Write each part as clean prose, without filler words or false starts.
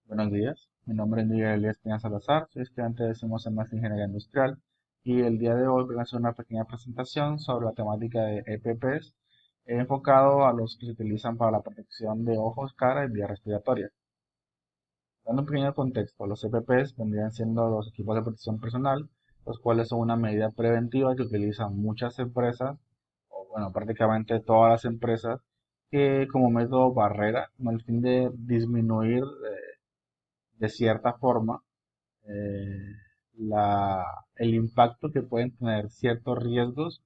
Buenos días, mi nombre es Miguel Elías Peña Salazar, soy estudiante de décimo semestre de Ingeniería Industrial y el día de hoy voy a hacer una pequeña presentación sobre la temática de EPPs enfocado a los que se utilizan para la protección de ojos, cara y vías respiratorias. Dando un pequeño contexto, los EPPs vendrían siendo los equipos de protección personal, los cuales son una medida preventiva que utilizan muchas empresas, o bueno, prácticamente todas las empresas, que como método barrera, con el fin de disminuir de cierta forma eh, la- el impacto que pueden tener ciertos riesgos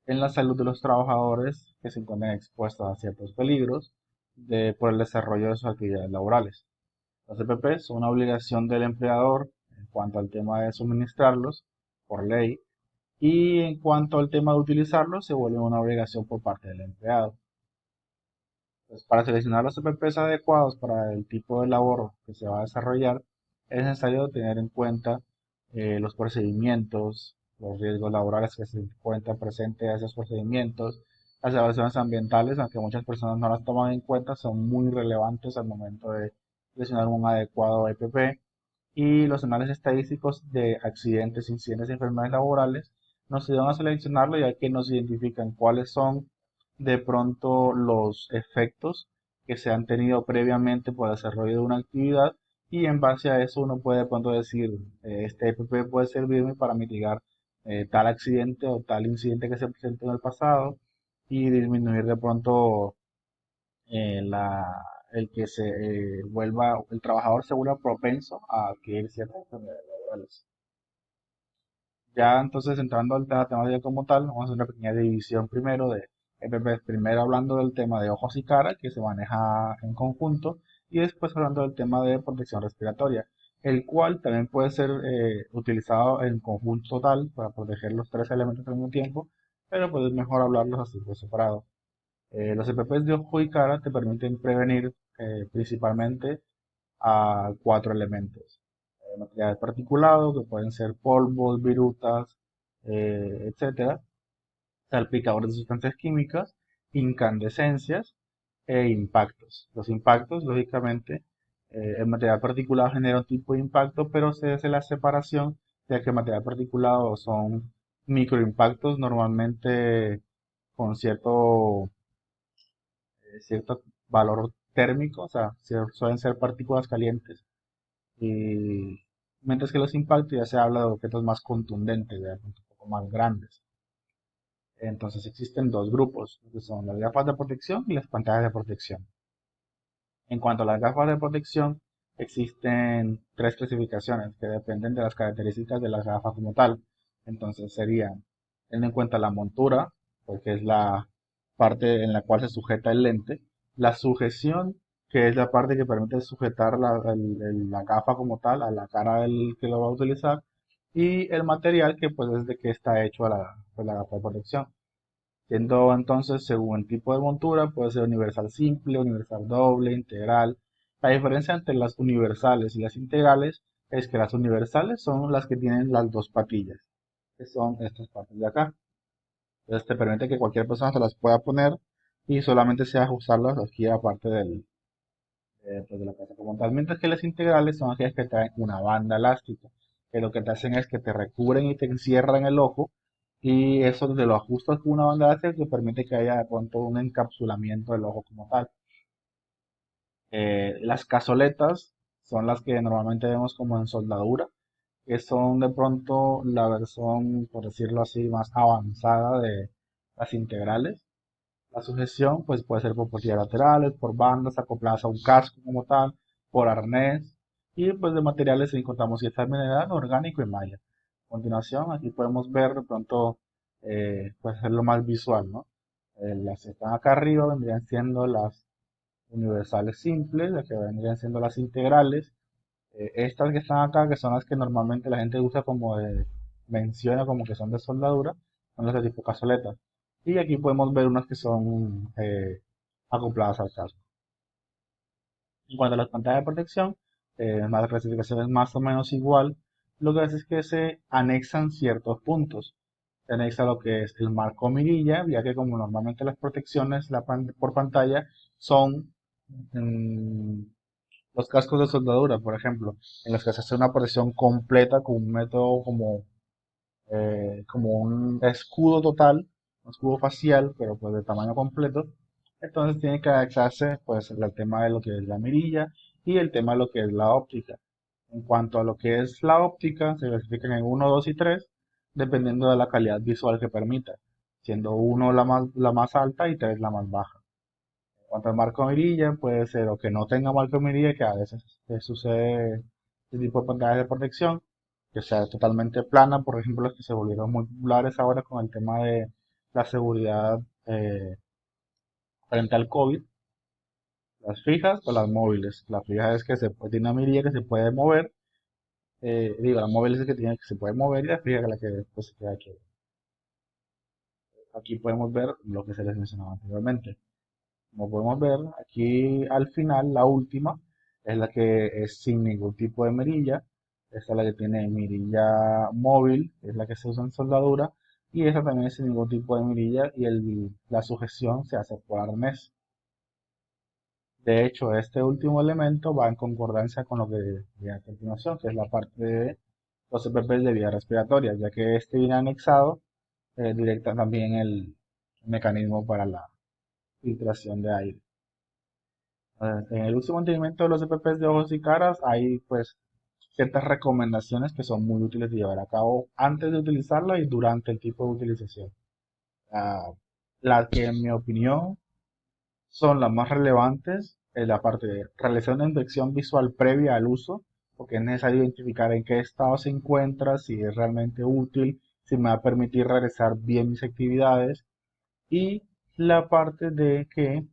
en la salud de los trabajadores que se encuentran expuestos a ciertos peligros por el desarrollo de sus actividades laborales. Los EPP son una obligación del empleador en cuanto al tema de suministrarlos por ley y en cuanto al tema de utilizarlos se vuelve una obligación por parte del empleado. Pues para seleccionar los EPPs adecuados para el tipo de labor que se va a desarrollar, es necesario tener en cuenta los procedimientos, los riesgos laborales que se encuentran presentes a esos procedimientos, las evaluaciones ambientales, aunque muchas personas no las toman en cuenta, son muy relevantes al momento de seleccionar un adecuado EPP, y los análisis estadísticos de accidentes, incidentes y enfermedades laborales nos ayudan a seleccionarlo ya que nos identifican cuáles son de pronto los efectos que se han tenido previamente por el desarrollo de una actividad y en base a eso uno puede de pronto decir, este EPP puede servirme para mitigar tal accidente o tal incidente que se presentó en el pasado y disminuir de pronto eh, la, el que el trabajador se vuelva propenso a adquirir ciertas enfermedades laborales. Ya entonces entrando al tema temática como tal, vamos a hacer una pequeña división primero de EPP, primero hablando del tema de ojos y cara, que se maneja en conjunto, y después hablando del tema de protección respiratoria, el cual también puede ser utilizado en conjunto total para proteger los tres elementos al mismo tiempo, pero pues es mejor hablarlos así por separado. Los EPPs de ojo y cara te permiten prevenir principalmente a cuatro elementos. Materiales particulados, que pueden ser polvos, virutas, etcétera, salpicadores de sustancias químicas, incandescencias e impactos. Los impactos, lógicamente, el material particulado genera un tipo de impacto, pero se hace la separación, ya que el material particulado son microimpactos normalmente con cierto valor térmico, o sea, suelen ser partículas calientes. Y mientras que los impactos ya se habla de objetos más contundentes, ya un poco más grandes. Entonces existen dos grupos, que son las gafas de protección y las pantallas de protección. En cuanto a las gafas de protección, existen tres clasificaciones que dependen de las características de la gafa como tal. Entonces serían, teniendo en cuenta la montura, porque es la parte en la cual se sujeta el lente, la sujeción, que es la parte que permite sujetar la gafa como tal a la cara del que lo va a utilizar, y el material que pues es de que está hecho pues, la gafa de protección. Siendo entonces, según el tipo de montura, puede ser universal simple, universal doble, integral. La diferencia entre las universales y las integrales es que las universales son las que tienen las dos patillas, que son estas partes de acá. Entonces te permite que cualquier persona se las pueda poner y solamente sea ajustarlas aquí aparte pues, de la casa como tal. Mientras que las integrales son aquellas que traen una banda elástica, que lo que te hacen es que te recubren y te encierran el ojo y eso te lo ajustas con una banda elástica que permite que haya de pronto un encapsulamiento del ojo como tal. Las cazoletas son las que normalmente vemos como en soldadura, que son de pronto la versión, por decirlo así, más avanzada de las integrales. La sujeción pues puede ser por portillas laterales, por bandas acopladas a un casco como tal, por arnés y pues de materiales encontramos cierta mineral, orgánico y malla. A continuación aquí podemos ver de pronto pues hacerlo más visual, ¿no? Las que están acá arriba vendrían siendo las universales simples, las que vendrían siendo las integrales. Estas que están acá, que son las que normalmente la gente usa menciona como que son de soldadura, son las de tipo cazoletas. Y aquí podemos ver unas que son acopladas al casco. En cuanto a las pantallas de protección, la clasificación es más o menos igual. Lo que hace es que se anexan ciertos puntos. Se anexa lo que es el marco mirilla, ya que como normalmente las protecciones por pantalla son mm, Los cascos de soldadura, por ejemplo, en los que se hace una protección completa con un método como un escudo total, un escudo facial, pero pues de tamaño completo. Entonces tiene que adaptarse pues al tema de lo que es la mirilla y el tema de lo que es la óptica. En cuanto a lo que es la óptica, se clasifican en uno, 2 y 3, dependiendo de la calidad visual que permita, siendo uno la más alta y 3 la más baja. En cuanto al marco mirilla, puede ser o que no tenga marco mirilla, que a veces sucede este tipo de pantallas de protección, que sea totalmente plana, por ejemplo, las que se volvieron muy populares ahora con el tema de la seguridad frente al COVID, las fijas o las móviles. Las fijas es que tiene una mirilla que se puede mover, digo, la móvil es que tiene que se puede mover y la fija es la que pues, se queda aquí. Aquí podemos ver lo que se les mencionaba anteriormente. Como podemos ver, aquí al final, la última, es la que es sin ningún tipo de mirilla. Esta es la que tiene mirilla móvil, que es la que se usa en soldadura. Y esta también es sin ningún tipo de mirilla y la sujeción se hace por arnés. De hecho, este último elemento va en concordancia con lo que viene a continuación, que es la parte de los EPPs de vía respiratoria, ya que este viene anexado directa también el mecanismo para la filtración de aire. En el uso y mantenimiento de los EPPs de ojos y caras hay pues ciertas recomendaciones que son muy útiles de llevar a cabo antes de utilizarla y durante el tipo de utilización. Ah, las que en mi opinión son las más relevantes es la parte de realizar una inspección visual previa al uso, porque es necesario identificar en qué estado se encuentra, si es realmente útil, si me va a permitir realizar bien mis actividades y la parte de que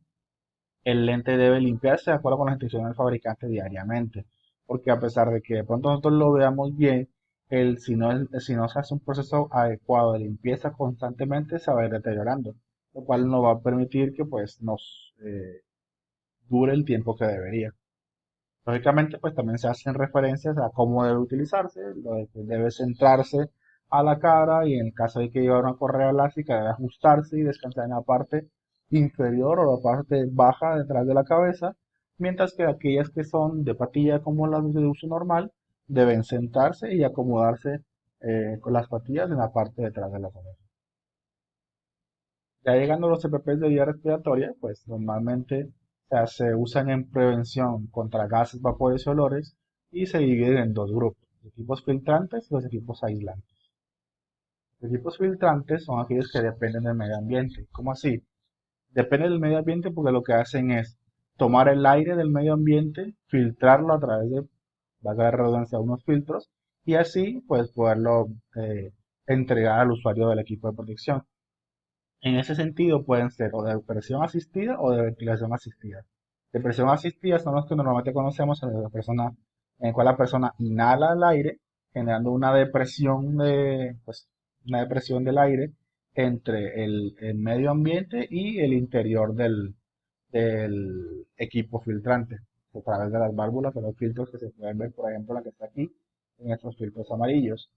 el lente debe limpiarse de acuerdo con las instrucciones del fabricante diariamente, porque a pesar de que de pronto nosotros lo veamos bien, si no se hace un proceso adecuado de limpieza constantemente, se va a ir deteriorando, lo cual no va a permitir que pues nos dure el tiempo que debería. Lógicamente, pues también se hacen referencias a cómo debe utilizarse, lo de que debe centrarse a la cara y en el caso de que llevar una correa elástica debe ajustarse y descansar en la parte inferior o la parte baja detrás de la cabeza, mientras que aquellas que son de patilla como las de uso normal deben sentarse y acomodarse con las patillas en la parte detrás de la cabeza. Ya llegando a los EPPs de vía respiratoria, pues normalmente se usan en prevención contra gases, vapores y olores y se dividen en dos grupos, los equipos filtrantes y los equipos aislantes. Los equipos filtrantes son aquellos que dependen del medio ambiente. ¿Cómo así? Depende del medio ambiente porque lo que hacen es tomar el aire del medio ambiente, filtrarlo a través de, valga la redundancia, unos filtros y así pues poderlo entregar al usuario del equipo de protección. En ese sentido pueden ser o de presión asistida o de ventilación asistida. De presión asistida son los que normalmente conocemos en el cual la persona inhala el aire, generando pues, una depresión del aire entre el medio ambiente y el interior del equipo filtrante, a través de las válvulas de los filtros que se pueden ver, por ejemplo, la que está aquí, en estos filtros amarillos.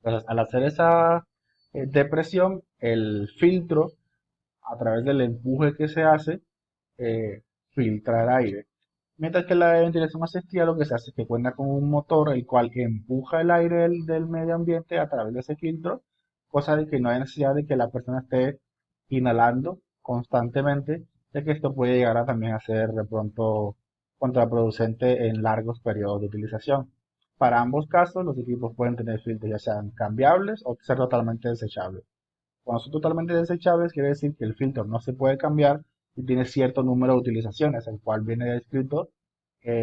Entonces, al hacer esa depresión, el filtro, a través del empuje que se hace, filtra el aire. Mientras que la ventilación asistida lo que se hace es que cuenta con un motor el cual empuja el aire del medio ambiente a través de ese filtro, cosa de que no hay necesidad de que la persona esté inhalando constantemente, ya que esto puede llegar a también a ser de pronto contraproducente en largos periodos de utilización. Para ambos casos, los equipos pueden tener filtros ya sean cambiables o ser totalmente desechables. Cuando son totalmente desechables, quiere decir que el filtro no se puede cambiar y tiene cierto número de utilizaciones, el cual viene descrito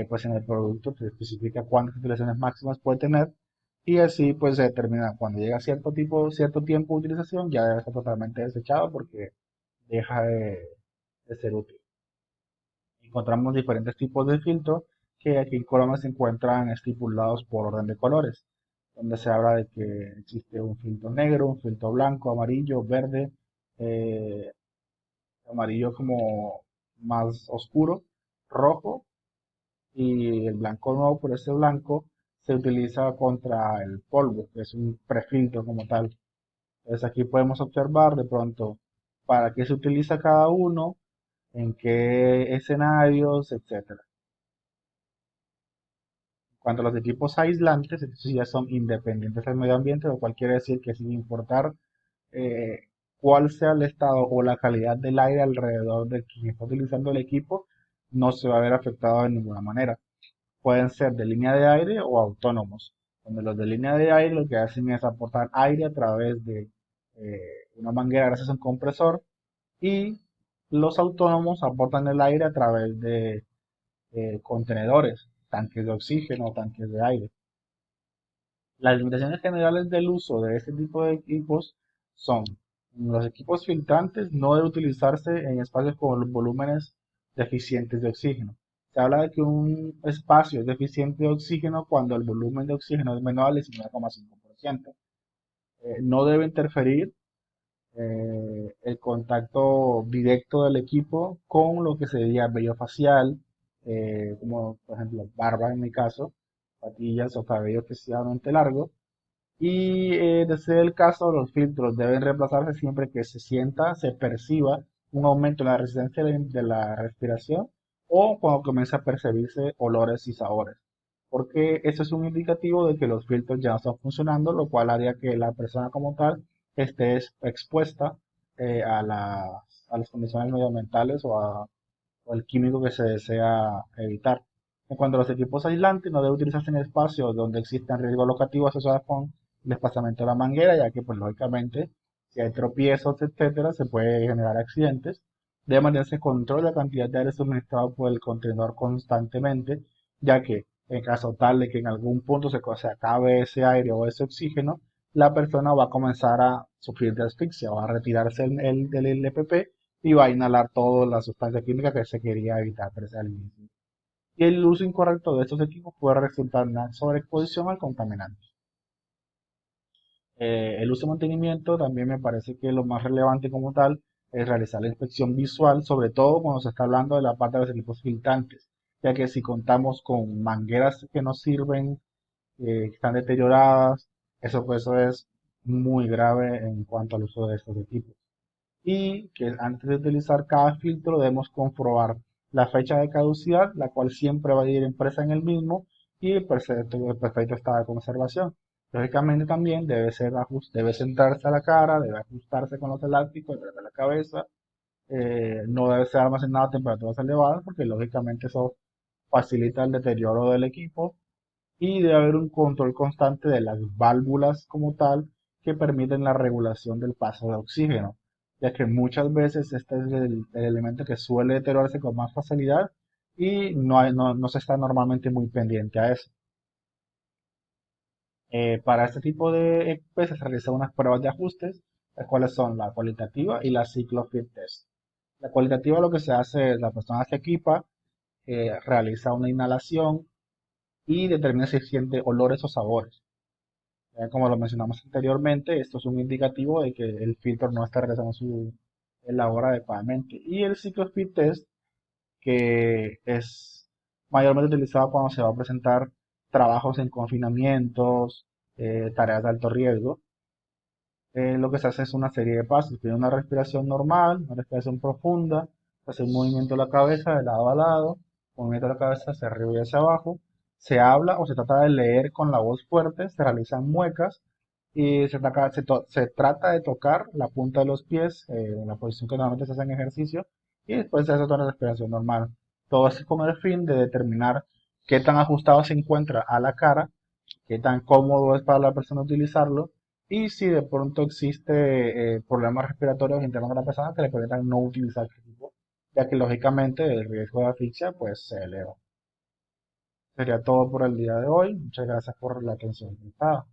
pues en el producto, se especifica cuántas utilizaciones máximas puede tener y así pues se determina cuando llega a cierto tiempo de utilización, ya debe ser totalmente desechado porque deja de ser útil. Encontramos diferentes tipos de filtros que aquí en Colombia se encuentran estipulados por orden de colores, donde se habla de que existe un filtro negro, un filtro blanco, amarillo, verde, eh, amarillo como más oscuro, rojo y el blanco nuevo, por ese blanco se utiliza contra el polvo, que es un prefiltro como tal. Entonces aquí podemos observar de pronto para qué se utiliza cada uno, en qué escenarios, etcétera. Cuanto a los equipos aislantes, estos ya son independientes del medio ambiente, lo cual quiere decir que sin importar eh, cuál sea el estado o la calidad del aire alrededor de quien está utilizando el equipo, no se va a ver afectado de ninguna manera. Pueden ser de línea de aire o autónomos. Donde los de línea de aire lo que hacen es aportar aire a través de eh, una manguera gracias a un compresor, y los autónomos aportan el aire a través de contenedores, tanques de oxígeno, tanques de aire. Las limitaciones generales del uso de este tipo de equipos son: los equipos filtrantes no deben utilizarse en espacios con volúmenes deficientes de oxígeno. Se habla de que un espacio es deficiente de oxígeno cuando el volumen de oxígeno es menor al 19,5%. No debe interferir el contacto directo del equipo con lo que sería vello facial, como por ejemplo barba en mi caso, patillas o cabello excesivamente largo. Y de ser el caso, los filtros deben reemplazarse siempre que se sienta, se perciba un aumento en la resistencia de la respiración, o cuando comienza a percibirse olores y sabores. Porque eso es un indicativo de que los filtros ya no están funcionando, lo cual haría que la persona como tal esté expuesta a las condiciones medioambientales o al químico que se desea evitar. En cuanto a los equipos aislantes, no debe utilizarse en espacios donde existan riesgos locativos asociados con el desplazamiento de la manguera, ya que, pues, lógicamente, si hay tropiezos, etcétera, se puede generar accidentes. Debe mantenerse control de la cantidad de aire suministrado por el contenedor constantemente, ya que, en caso tal de que en algún punto se acabe ese aire o ese oxígeno, la persona va a comenzar a sufrir de asfixia, va a retirarse del LPP y va a inhalar toda la sustancia química que se quería evitar desde el inicio. Y el uso incorrecto de estos equipos puede resultar en una sobreexposición al contaminante. El uso y mantenimiento también me parece que lo más relevante como tal es realizar la inspección visual, sobre todo cuando se está hablando de la parte de los equipos filtrantes, ya que si contamos con mangueras que no sirven, que están deterioradas, eso es muy grave en cuanto al uso de estos equipos. Y que antes de utilizar cada filtro debemos comprobar la fecha de caducidad, la cual siempre va a ir impresa en el mismo, y el perfecto estado de conservación. Lógicamente también debe centrarse a la cara, debe ajustarse con los elásticos detrás de la cabeza, no debe ser almacenado a temperaturas elevadas porque lógicamente eso facilita el deterioro del equipo, y debe haber un control constante de las válvulas como tal que permiten la regulación del paso de oxígeno, ya que muchas veces este es el elemento que suele deteriorarse con más facilidad y no se está normalmente muy pendiente a eso. Para este tipo de EPP se realizan unas pruebas de ajustes, las cuales son la cualitativa y la ciclo fit test. La cualitativa, lo que se hace es: la persona se equipa, realiza una inhalación y determina si siente olores o sabores. Como lo mencionamos anteriormente, esto es un indicativo de que el filtro no está realizando su labor adecuadamente. Y el ciclo fit test, que es mayormente utilizado cuando se va a presentar trabajos en confinamientos, tareas de alto riesgo. Lo que se hace es una serie de pasos: tiene una respiración normal, una respiración profunda, se hace un movimiento de la cabeza de lado a lado, movimiento de la cabeza hacia arriba y hacia abajo, se habla o se trata de leer con la voz fuerte, se realizan muecas y se trata de tocar la punta de los pies, en la posición que normalmente se hace en ejercicio, y después se hace toda la respiración normal. Todo esto con el fin de determinar qué tan ajustado se encuentra a la cara, qué tan cómodo es para la persona utilizarlo, y si de pronto existe problemas respiratorios internos de la persona que le permitan no utilizar este equipo, ya que lógicamente el riesgo de asfixia pues se eleva. Sería todo por el día de hoy. Muchas gracias por la atención prestada.